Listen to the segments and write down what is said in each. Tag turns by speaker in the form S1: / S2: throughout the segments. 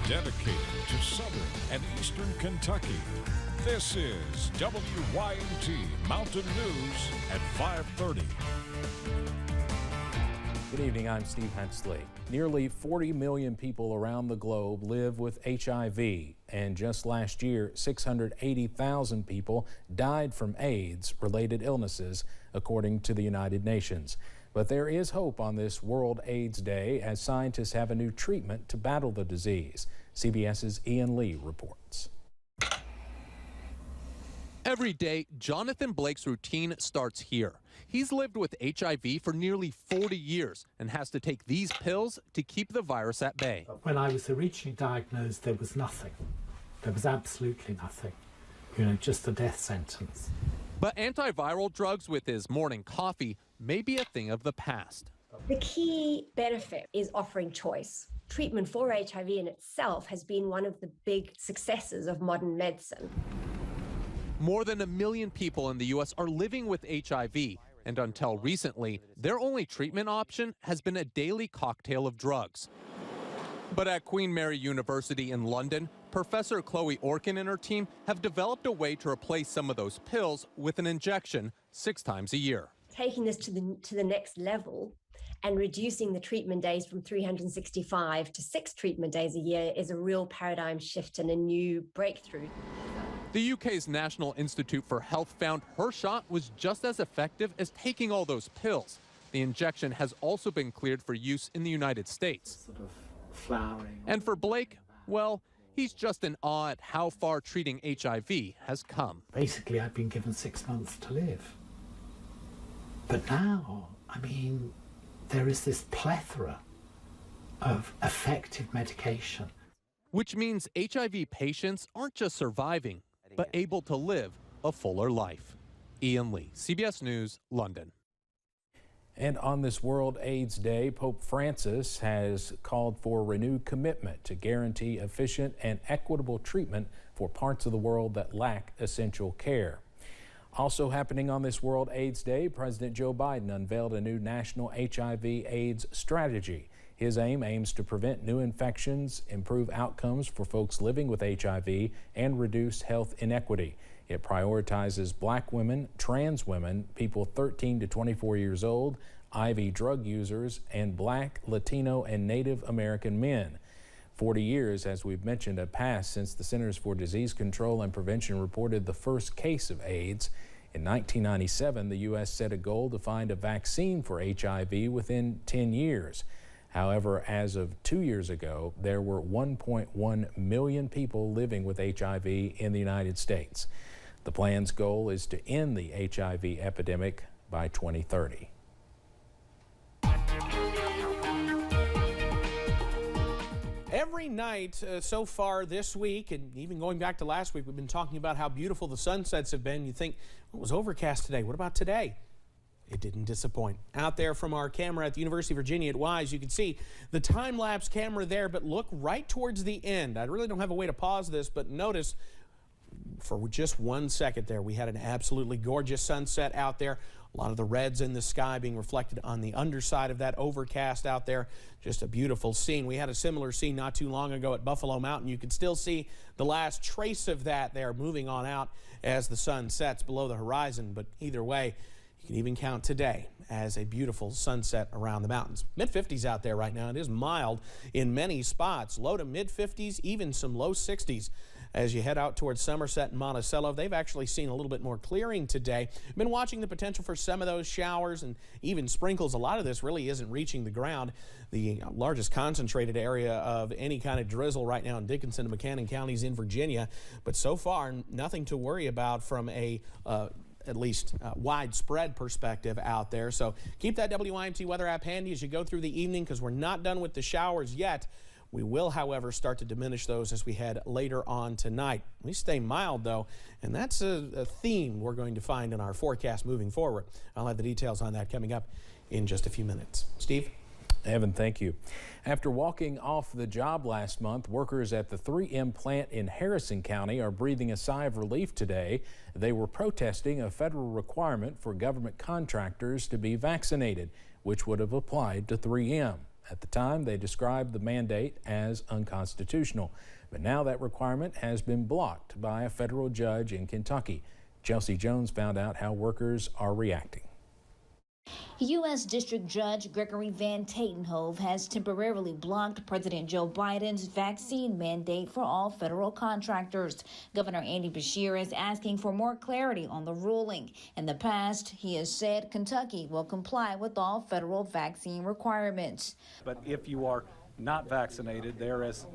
S1: dedicated to southern and eastern Kentucky. This is WYNT Mountain News at 5:30.
S2: Good evening, I'm Steve Hensley. Nearly 40 million people around the globe live with HIV, and just last year, 680,000 people died from AIDS-related illnesses, according to the United Nations. But there is hope on this World AIDS Day as scientists have a new treatment to battle the disease. CBS's Ian Lee reports.
S3: Every day, Jonathan Blake's routine starts here. He's lived with HIV for nearly 40 years and has to take these pills to keep the virus at bay.
S4: When I was originally diagnosed, there was nothing. There was absolutely nothing. You know, just a death sentence.
S3: But antiviral drugs with his morning coffee may be a thing of the past.
S5: The key benefit is offering choice. Treatment for HIV in itself has been one of the big successes of modern medicine.
S3: More than 1 million people in the U.S. are living with HIV, and until recently, their only treatment option has been a daily cocktail of drugs. But at Queen Mary University in London, Professor Chloe Orkin and her team have developed a way to replace some of those pills with an injection 6 times a year.
S5: Taking this to the next level and reducing the treatment days from 365 to 6 treatment days a year is a real paradigm shift and a new breakthrough.
S3: The UK's National Institute for Health found her shot was just as effective as taking all those pills. The injection has also been cleared for use in the United States.
S4: Sort of flowering.
S3: And for Blake, well, he's just in awe at how far treating HIV has come.
S4: Basically, I've been given 6 months to live. But now, I mean, there is this plethora of effective medication.
S3: Which means HIV patients aren't just surviving, but able to live a fuller life. Ian Lee, CBS News, London.
S2: And on this World AIDS Day, Pope Francis has called for renewed commitment to guarantee efficient and equitable treatment for parts of the world that lack essential care. Also happening on this World AIDS Day, President Joe Biden unveiled a new national HIV/AIDS strategy. His aim aims to prevent new infections, improve outcomes for folks living with HIV, and reduce health inequity. It prioritizes black women, trans women, people 13 to 24 years old, IV drug users, and black, Latino, and Native American men. 40 years, as we've mentioned, have passed since the Centers for Disease Control and Prevention reported the first case of AIDS. In 1997, the U.S. set a goal to find a vaccine for HIV within 10 years. However, as of 2 years ago, there were 1.1 million people living with HIV in the United States. The plan's goal is to end the HIV epidemic by 2030.
S6: Every night so far this week, and even going back to last week, we've been talking about how beautiful the sunsets have been. You think, well, it was overcast today. What about today? It didn't disappoint. Out there from our camera at the University of Virginia at Wise, you can see the time-lapse camera there, but look right towards the end. I really don't have a way to pause this, but notice for just 1 second there, we had an absolutely gorgeous sunset out there. A lot of the reds in the sky being reflected on the underside of that overcast out there. Just a beautiful scene. We had a similar scene not too long ago at Buffalo Mountain. You can still see the last trace of that there moving on out as the sun sets below the horizon. But either way, you can even count today as a beautiful sunset around the mountains. Mid-50s out there right now. It is mild in many spots. Low to mid-50s, even some low 60s. As you head out towards Somerset and Monticello, they've actually seen a little bit more clearing today. Been watching the potential for some of those showers and even sprinkles. A lot of this really isn't reaching the ground. The largest concentrated area of any kind of drizzle right now in Dickinson and Buchanan counties in Virginia. But so far, nothing to worry about from a at least widespread perspective out there. So keep that WYMT weather app handy as you go through the evening, because we're not done with the showers yet. We will, however, start to diminish those as we head later on tonight. We stay mild, though, and that's a theme we're going to find in our forecast moving forward. I'll have the details on that coming up in just a few minutes. Steve?
S2: Evan, thank you. After walking off the job last month, workers at the 3M plant in Harrison County are breathing a sigh of relief today. They were protesting a federal requirement for government contractors to be vaccinated, which would have applied to 3M. At the time, they described the mandate as unconstitutional, but now that requirement has been blocked by a federal judge in Kentucky. Chelsea Jones found out how workers are reacting.
S7: U.S. District Judge Gregory Van Tatenhove has temporarily blocked President Joe Biden's vaccine mandate for all federal contractors. Governor Andy Beshear is asking for more clarity on the ruling. In the past, he has said Kentucky will comply with all federal vaccine requirements.
S8: But if you are not vaccinated, there is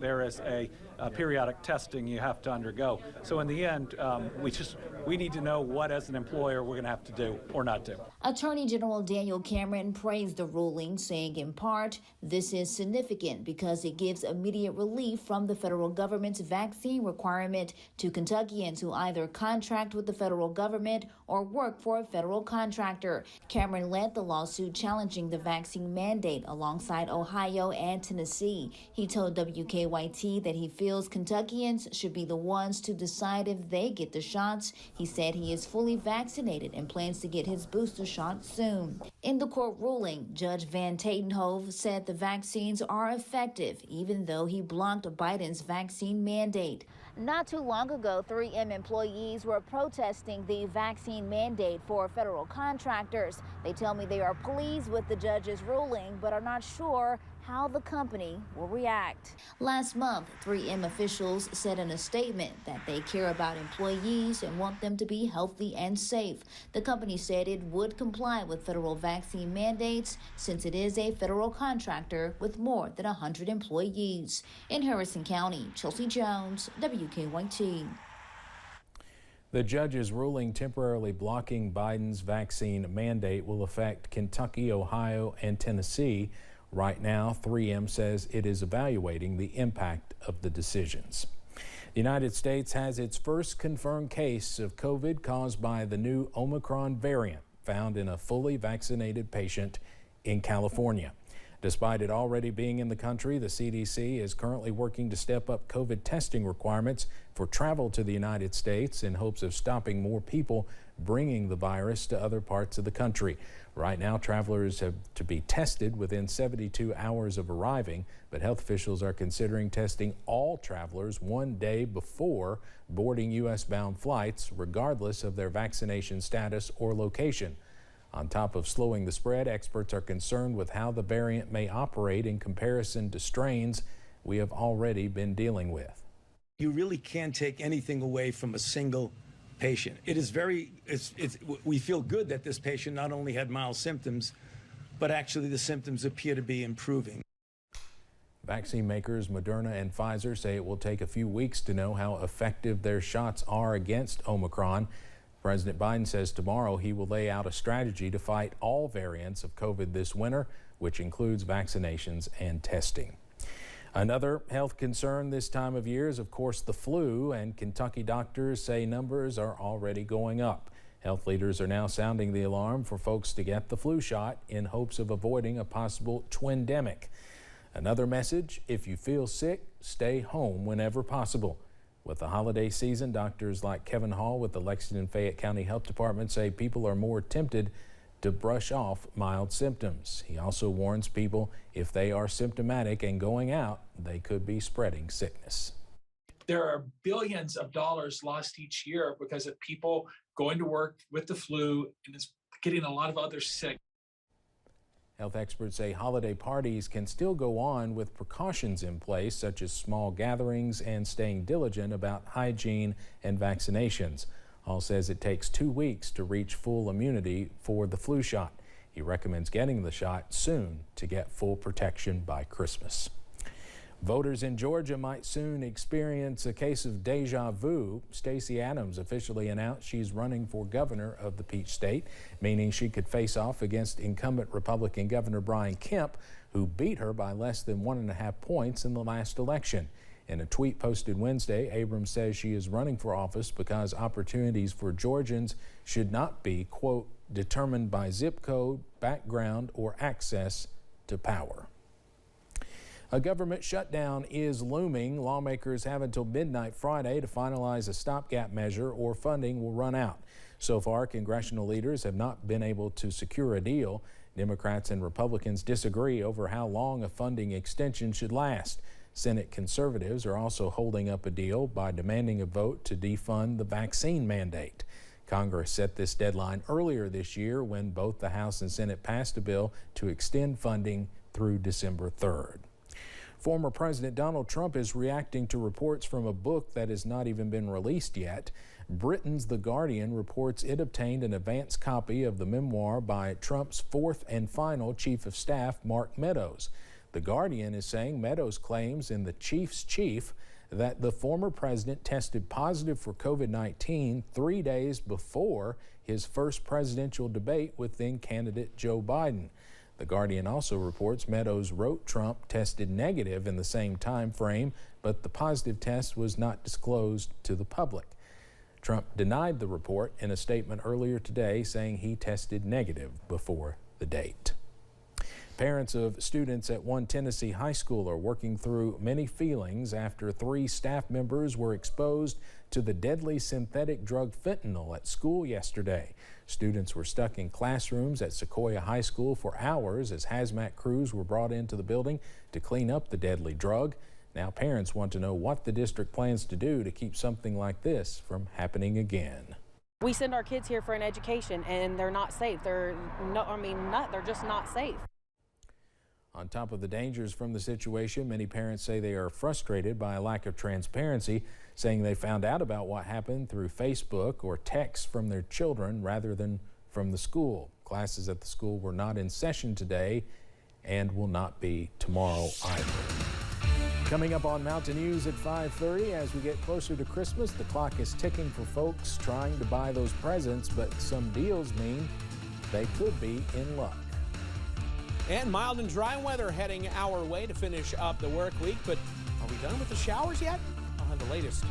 S8: a periodic testing you have to undergo. So in the end, we need to know what, as an employer, we're going to have to do or not do.
S7: Attorney General Daniel Cameron praised the ruling, saying in part, this is significant because it gives immediate relief from the federal government's vaccine requirement to Kentuckians who either contract with the federal government or work for a federal contractor. Cameron led the lawsuit challenging the vaccine mandate alongside Ohio and Tennessee. He told WKYT that he feels Kentuckians should be the ones to decide if they get the shots. He said he is fully vaccinated and plans to get his booster shot soon. In the court ruling, Judge Van Tatenhove said the vaccines are effective, even though he blocked Biden's vaccine mandate. Not too long ago, 3M employees were protesting the vaccine mandate for federal contractors. They tell me they are pleased with the judge's ruling, but are not sure how the company will react. Last month, 3M officials said in a statement that they care about employees and want them to be healthy and safe. The company said it would comply with federal vaccine mandates since it is a federal contractor with more than 100 employees. In Harrison County, Chelsea Jones, WKYT.
S2: The judge's ruling temporarily blocking Biden's vaccine mandate will affect Kentucky, Ohio, and Tennessee. Right now, 3M says it is evaluating the impact of the decisions. The United States has its first confirmed case of COVID caused by the new Omicron variant found in a fully vaccinated patient in California. Despite it already being in the country, the CDC is currently working to step up COVID testing requirements for travel to the United States in hopes of stopping more people bringing the virus to other parts of the country. Right now, travelers have to be tested within 72 hours of arriving, but health officials are considering testing all travelers 1 day before boarding U.S.-bound flights, regardless of their vaccination status or location. On top of slowing the spread, experts are concerned with how the variant may operate in comparison to strains we have already been dealing with.
S9: You really can't take anything away from a single patient. We feel good that this patient not only had mild symptoms, but actually the symptoms appear to be improving.
S2: Vaccine makers Moderna and Pfizer say it will take a few weeks to know how effective their shots are against Omicron. President Biden says tomorrow he will lay out a strategy to fight all variants of COVID this winter, which includes vaccinations and testing. Another health concern this time of year is, of course, the flu, and Kentucky doctors say numbers are already going up. Health leaders are now sounding the alarm for folks to get the flu shot in hopes of avoiding a possible twindemic. Another message, if you feel sick, stay home whenever possible. With the holiday season, doctors like Kevin Hall with the Lexington-Fayette County Health Department say people are more tempted to brush off mild symptoms. He also warns people if they are symptomatic and going out, they could be spreading sickness.
S10: There are billions of dollars lost each year because of people going to work with the flu and it's getting a lot of others sick.
S2: Health experts say holiday parties can still go on with precautions in place, such as small gatherings and staying diligent about hygiene and vaccinations. Hall says it takes 2 weeks to reach full immunity for the flu shot. He recommends getting the shot soon to get full protection by Christmas. Voters in Georgia might soon experience a case of deja vu. Stacey Abrams officially announced she's running for governor of the Peach State, meaning she could face off against incumbent Republican Governor Brian Kemp, who beat her by less than 1.5 points in the last election. In a tweet posted Wednesday, Abrams says she is running for office because opportunities for Georgians should not be, quote, determined by zip code, background, or access to power. A government shutdown is looming. Lawmakers have until midnight Friday to finalize a stopgap measure or funding will run out. So far, congressional leaders have not been able to secure a deal. Democrats and Republicans disagree over how long a funding extension should last. Senate conservatives are also holding up a deal by demanding a vote to defund the vaccine mandate. Congress set this deadline earlier this year when both the House and Senate passed a bill to extend funding through December 3rd. Former President Donald Trump is reacting to reports from a book that has not even been released yet. Britain's The Guardian reports it obtained an advance copy of the memoir by Trump's fourth and final Chief of Staff, Mark Meadows. The Guardian is saying Meadows claims in The Chief's Chief that the former president tested positive for COVID-19 3 days before his first presidential debate with then-candidate Joe Biden. The Guardian also reports Meadows wrote Trump tested negative in the same time frame, but the positive test was not disclosed to the public. Trump denied the report in a statement earlier today, saying he tested negative before the date. Parents of students at one Tennessee high school are working through many feelings after 3 staff members were exposed to the deadly synthetic drug fentanyl at school yesterday. Students were stuck in classrooms at Sequoia High School for hours as hazmat crews were brought into the building to clean up the deadly drug. Now parents want to know what the district plans to do to keep something like this from happening again.
S11: We send our kids here for an education and they're not safe. They're just not safe.
S2: On top of the dangers from the situation, many parents say they are frustrated by a lack of transparency, saying they found out about what happened through Facebook or texts from their children rather than from the school. Classes at the school were not in session today and will not be tomorrow either. Coming up on Mountain News at 5:30, as we get closer to Christmas, the clock is ticking for folks trying to buy those presents, but some deals mean they could be in luck.
S6: And mild and dry weather heading our way to finish up the work week, but are we done with the showers yet? I'll have the latest.